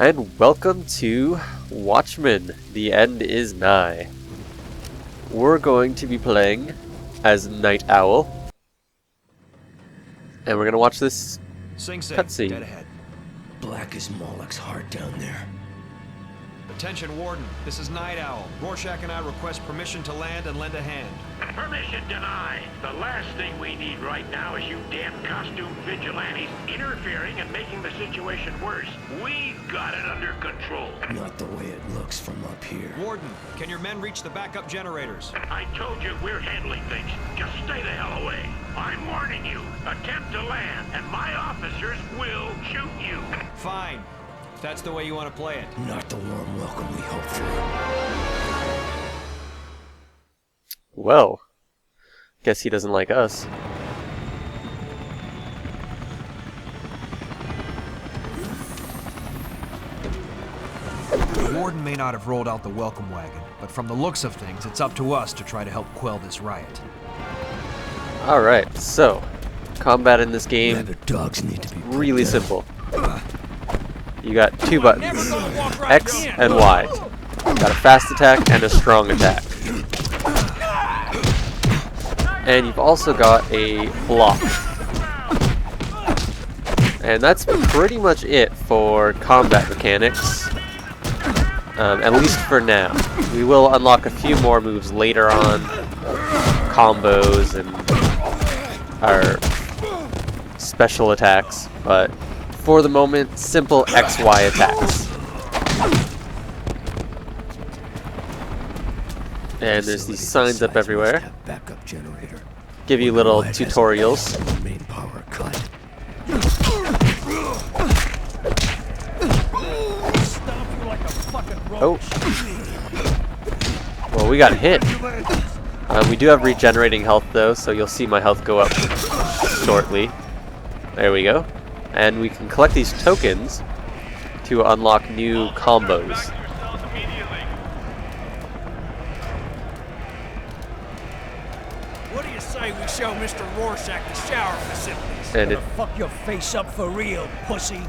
And welcome to Watchmen. The end is nigh. We're going to be playing as Night Owl. And we're going to watch this cutscene. Dead ahead. Black as Moloch's heart down there. Attention, Warden. This is Night Owl. Rorschach and I request permission to land and lend a hand. Permission denied. The last thing we need right now is you damn costume vigilantes interfering and making the situation worse. We got it under control. Not the way it looks from up here. Warden, can your men reach the backup generators? I told you we're handling things. Just stay the hell away. I'm warning you. Attempt to land, and my officers will shoot you. Fine. If that's the way you want to play it. Not the warm welcome we hoped for. Well, guess he doesn't like us. The Warden may not have rolled out the welcome wagon, but from the looks of things, it's up to us to try to help quell this riot. Alright, so, combat in this game, The dogs need to be really simple. You got two buttons, X and Y. Got a fast attack and a strong attack. And you've also got a block. And that's pretty much it for combat mechanics. At least for now. We will unlock a few more moves later on. Combos and our special attacks, but for the moment, simple XY attacks. And there's these signs up everywhere. Backup generator. Give you little tutorials. Main power cut. Oh. Well, we got hit. We do have regenerating health though, so you'll see my health go up shortly. There we go. And we can collect these tokens to unlock new combos. What do you say we show Mr. Rorschach the shower facilities? And it Fuck your face up for real, pussy.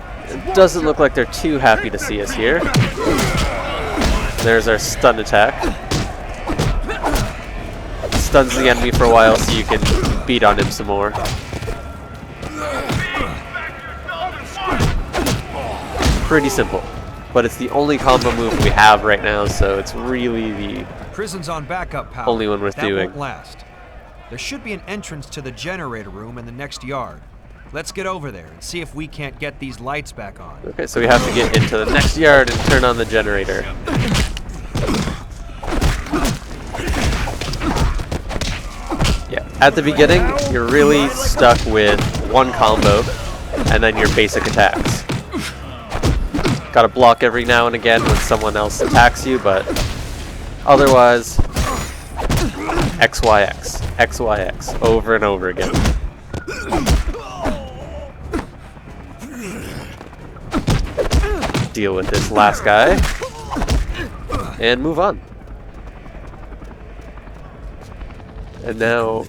doesn't look like they're too happy to see us here. There's our stun attack. Stuns the enemy for a while so you can beat on him some more. Pretty simple, but it's the only combo move we have right now, so it's really the Prison's on backup power. only one worth that doing. Won't last. There should be an entrance to the generator room in the next yard. Let's get over there and see if we can't get these lights back on. Okay, so we have to get into the next yard and turn on the generator. Yeah, at the beginning, you're really stuck with one combo and then your basic attacks. Gotta block every now and again when someone else attacks you, but otherwise, XYX, XYX, over and over again. Deal with this last guy, and move on. And now,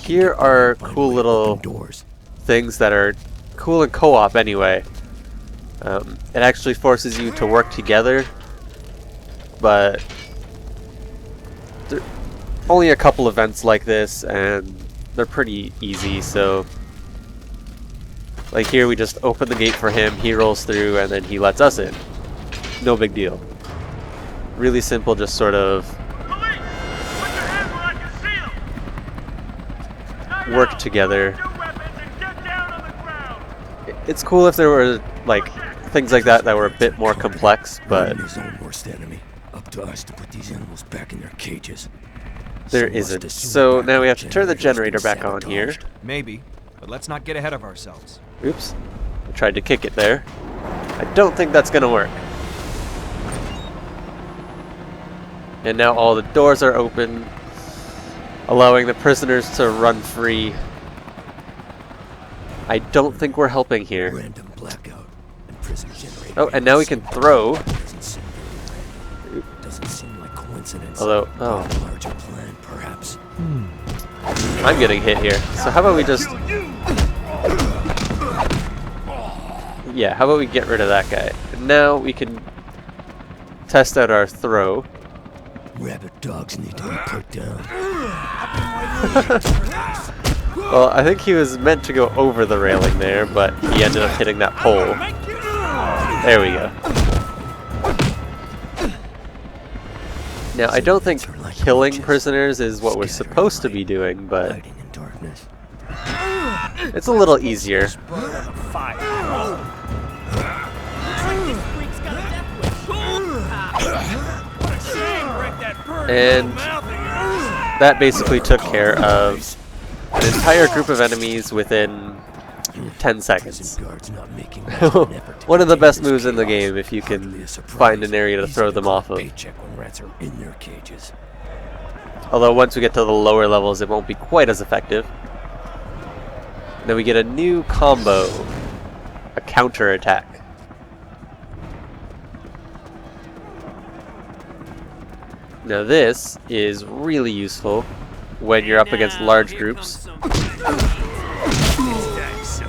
here are cool little things that are cool in co-op anyway. It actually forces you to work together, but there are only a couple events like this, and they're pretty easy, so like here we just open the gate for him, he rolls through, and then he lets us in. No big deal. Really simple, just sort of work together. It's cool if there were like things like that that were a bit more complex, but His own worst enemy. Up to us to put these animals back in their cages. there isn't. So now we have to turn the generator back on here. Maybe, but let's not get ahead of ourselves. Oops. I tried to kick it there. I don't think that's gonna work. And now all the doors are open, allowing the prisoners to run free. I don't think we're helping here. Random blackout and prison generator. Oh, and now we can throw. Doesn't seem like coincidence. Although, Part of a larger plan, perhaps. I'm getting hit here. So how about we just Yeah, how about we get rid of that guy? And now we can test out our throw. Rabbit dogs need to be put down. Well, I think he was meant to go over the railing there, but he ended up hitting that pole. There we go. Now, I don't think killing prisoners is what we're supposed to be doing, but Hiding in darkness. it's a little easier. And that basically took care of an entire group of enemies within 10 seconds. One of the best moves in the game if you can find an area to throw them off of. Although once we get to the lower levels it won't be quite as effective. Then we get a new combo, a counter attack. Now this is really useful when you're up against large groups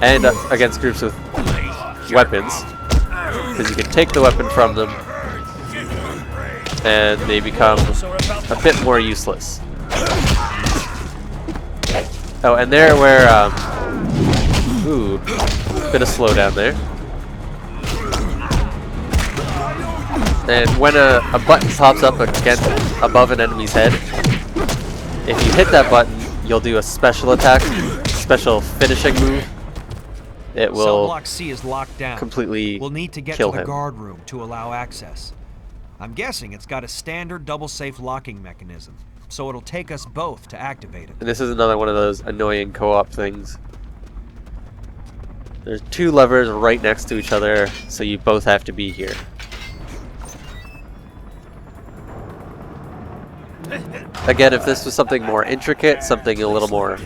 and against groups with weapons, because you can take the weapon from them and they become a bit more useless. Oh, and there where, ooh, bit of slowdown there. And when a button pops up above an enemy's head, if you hit that button, you'll do a special attack, special finishing move. It will Cell block C is locked down. completely We'll need to get kill to the him. guard room to allow access. I'm guessing it's got a standard double-safe locking mechanism, so it'll take us both to activate it. And this is another one of those annoying co-op things. There's two levers right next to each other, so you both have to be here. Again, if this was something more intricate, something a little more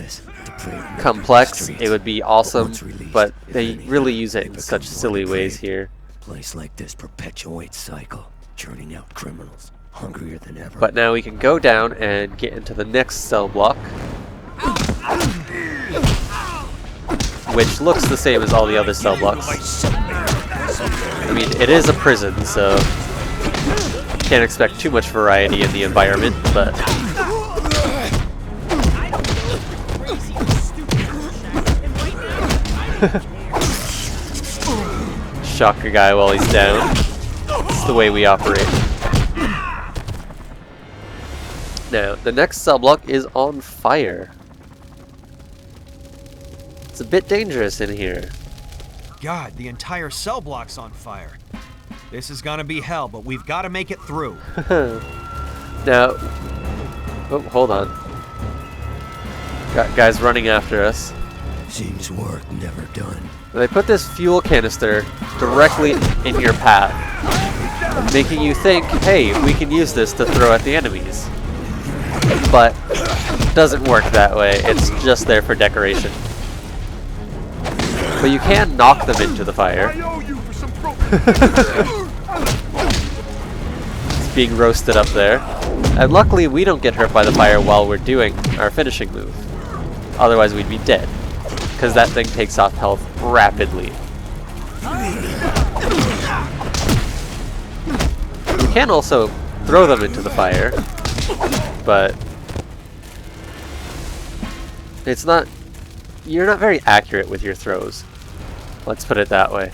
complex, it would be awesome, but they really use it in such silly ways here. A place like this perpetuates cycle, churning out criminals, hungrier than ever. But now we can go down and get into the next cell block, which looks the same as all the other cell blocks. I mean, it is a prison, so can't expect too much variety in the environment, but shock a guy while he's down. It's the way we operate. Now, the next cell block is on fire. It's a bit dangerous in here. God, the entire cell block's on fire. This is gonna be hell, but we've got to make it through. Now, oh, hold on. Got guys running after us. Seems work never done. They put this fuel canister directly in your path, making you think, hey, we can use this to throw at the enemies. But it doesn't work that way. It's just there for decoration. But you can knock them into the fire. It's being roasted up there. And luckily we don't get hurt by the fire while we're doing our finishing move. Otherwise we'd be dead, because that thing takes off health rapidly. You can also throw them into the fire, but it's not... You're not very accurate with your throws. Let's put it that way.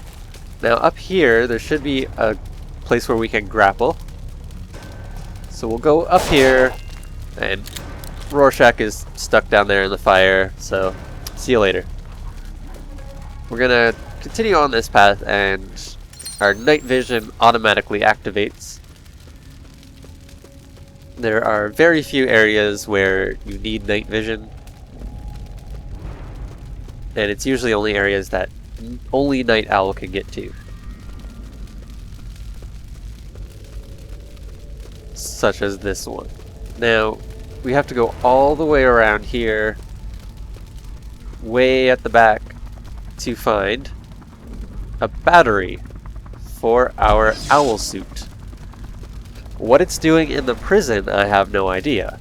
Now up here, there should be a place where we can grapple. So we'll go up here, and Rorschach is stuck down there in the fire, so see you later. We're gonna continue on this path, and our night vision automatically activates. There are very few areas where you need night vision, and it's usually only areas that only Night Owl can get to. Such as this one. Now, we have to go all the way around here, way at the back, to find a battery for our Owlsuit. What it's doing in the prison, I have no idea.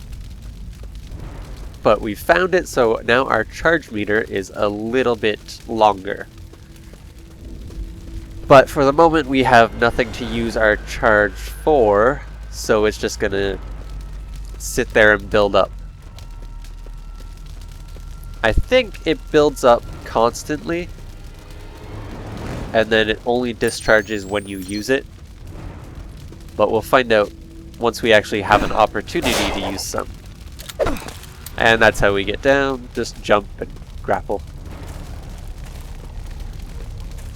But we found it, so now our charge meter is a little bit longer. But for the moment we have nothing to use our charge for, so it's just gonna sit there and build up. I think it builds up constantly, and then it only discharges when you use it. But we'll find out once we actually have an opportunity to use some. And that's how we get down, just jump and grapple.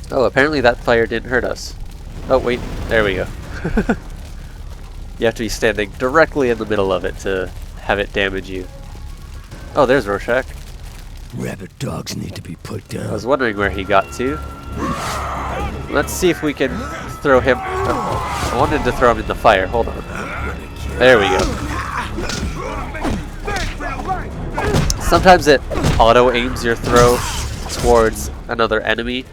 Oh, apparently that fire didn't hurt us. Oh wait, there we go. You have to be standing directly in the middle of it to have it damage you. Oh, there's Rorschach. Rabid dogs need to be put down. I was wondering where he got to. Let's see if we can throw him. Oh, I wanted to throw him in the fire. Hold on. There we go. Sometimes it auto-aims your throw towards another enemy,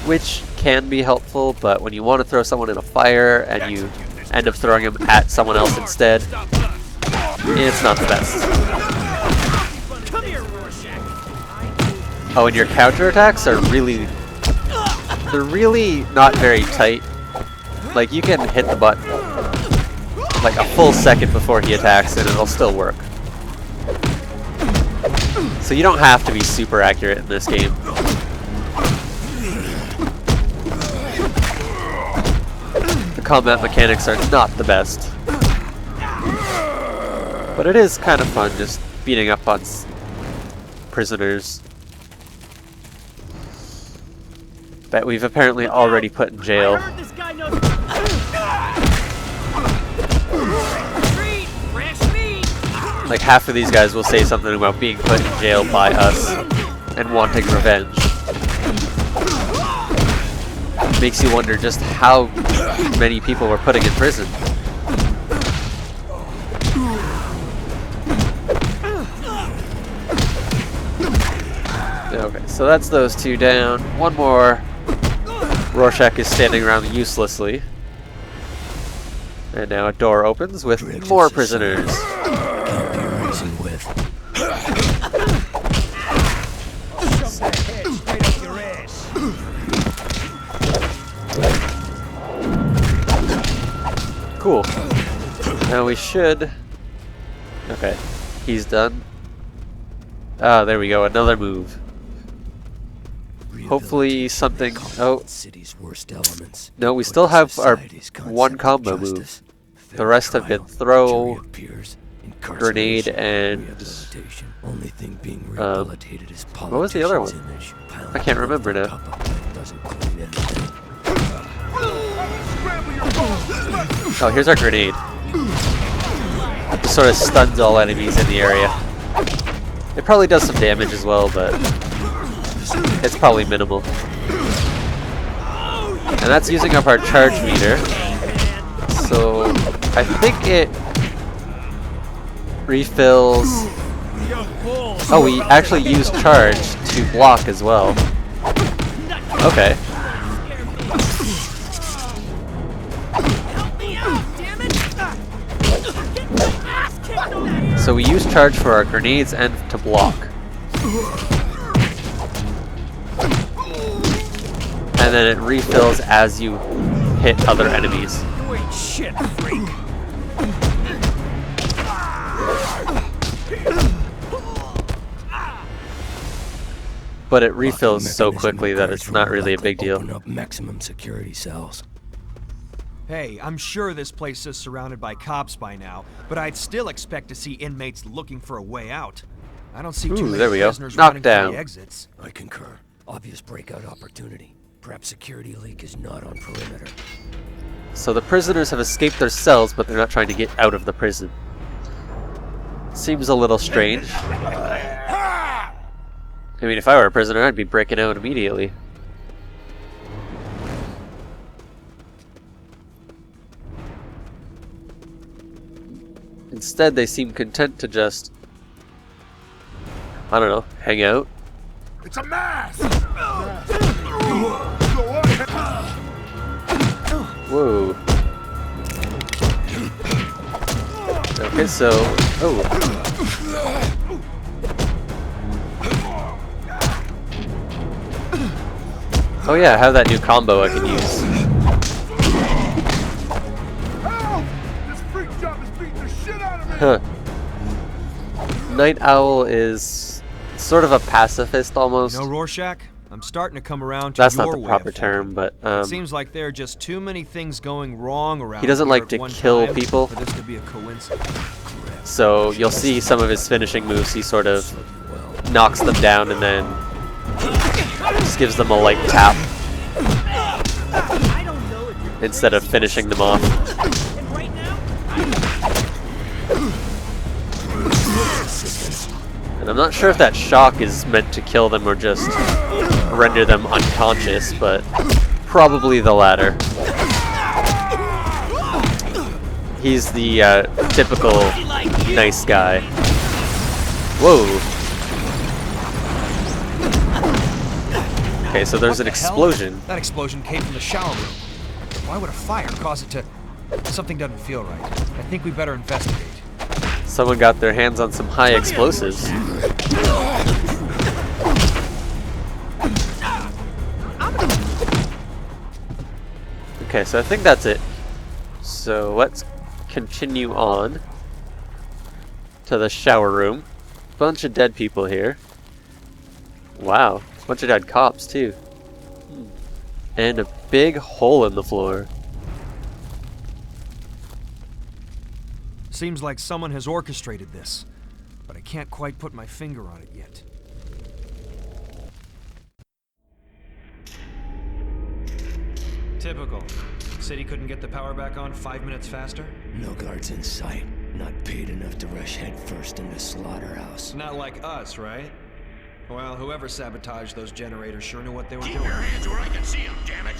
which can be helpful, but when you want to throw someone in a fire and you end up throwing him at someone else instead, it's not the best. Oh, and your counterattacks are they're really not very tight. Like, you can hit the button like a full second before he attacks and it'll still work. So you don't have to be super accurate in this game. The combat mechanics are not the best. But it is kind of fun just beating up on prisoners that we've apparently already put in jail. Like, half of these guys will say something about being put in jail by us and wanting revenge. Makes you wonder just how many people we're putting in prison. Okay, so that's those two down. One more. Rorschach is standing around uselessly. And now a door opens with more prisoners. Cool. Now we should... Okay, he's done. Ah, there we go, another move. Hopefully something... Oh, no, we still have our one combo move. The rest have been throw, grenade, and... what was the other one? I can't remember now. Oh, here's our grenade. It sort of stuns all enemies in the area. It probably does some damage as well, but it's probably minimal. And that's using up our charge meter. So I think it refills... Oh, we actually use charge to block as well. Okay. So we use charge for our grenades and to block. And then it refills as you hit other enemies. Shit, freak. But it refills so quickly that it's not really a big deal. Maximum security cells. Hey, I'm sure this place is surrounded by cops by now, but I'd still expect to see inmates looking for a way out. I don't see too many there we go. prisoners running for Knockdown. the exits. I concur. Obvious breakout opportunity. Perhaps security leak is not on perimeter. So the prisoners have escaped their cells, but they're not trying to get out of the prison. Seems a little strange. I mean, if I were a prisoner, I'd be breaking out immediately. Instead, they seem content to just, I don't know, hang out. It's a mask! Whoa. Okay, so... Oh. Oh yeah, I have that new combo I can use. This freak job is beating the shit out of me! Huh. Night Owl is sort of a pacifist almost. You know, Rorschach, I'm starting to come around to That's your not the way proper of term, thinking. but It seems like there are just too many things going wrong around he doesn't here like at to one kill time people. for this to be a coincidence. So you'll see some of his finishing moves, he sort of knocks them down and then just gives them a light tap instead of finishing them off. And I'm not sure if that shock is meant to kill them or just render them unconscious, but probably the latter. He's the typical nice guy. Whoa. Okay, so there's an explosion. That explosion came from the shower room. Why would a fire cause it to... Something doesn't feel right. I think we better investigate. Someone got their hands on some high explosives. Okay, so I think that's it. So let's continue on to the shower room. Bunch of dead people here. Wow, bunch of dead cops too. And a big hole in the floor. Seems like someone has orchestrated this, but I can't quite put my finger on it yet. Typical. City couldn't get the power back on 5 minutes faster? No guards in sight. Not paid enough to rush headfirst into slaughterhouse. Not like us, right? Well, whoever sabotaged those generators sure knew what they were Keep doing. your hands where I can see them, damn it!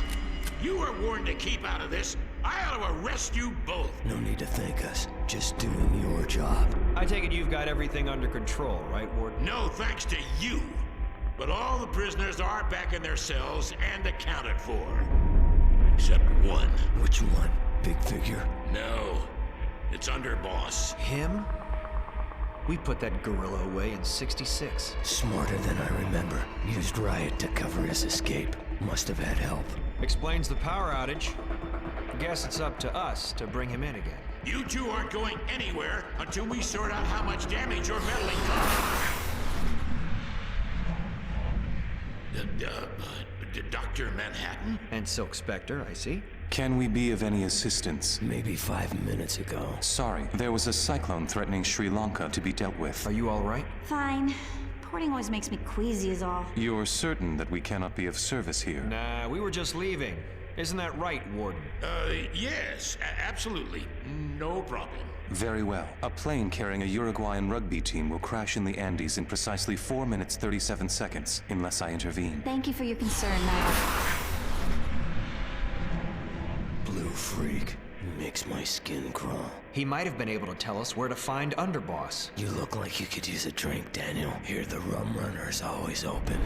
You were warned to keep out of this. I ought to arrest you both. No need to thank us. Just doing your job. I take it you've got everything under control, right, Warden? No thanks to you. But all the prisoners are back in their cells and accounted for. Except one. Which one? Big figure? No. It's Underboss. Him? We put that gorilla away in '66. Smarter than I remember. Used Riot to cover his escape. Must have had help. Explains the power outage. Guess it's up to us to bring him in again. You two aren't going anywhere until we sort out how much damage your meddling caused. Dr. Manhattan? And Silk Spectre, I see. Can we be of any assistance? Maybe 5 minutes ago. Sorry, there was a cyclone threatening Sri Lanka to be dealt with. Are you all right? Fine. Porting always makes me queasy is all. You're certain that we cannot be of service here? Nah, we were just leaving. Isn't that right, Warden? Yes, absolutely. No problem. Very well. A plane carrying a Uruguayan rugby team will crash in the Andes in precisely 4 minutes 37 seconds, unless I intervene. Thank you for your concern, Nite. Blue freak. Makes my skin crawl. He might have been able to tell us where to find Underboss. You look like you could use a drink, Daniel. Here the rum runner's always open.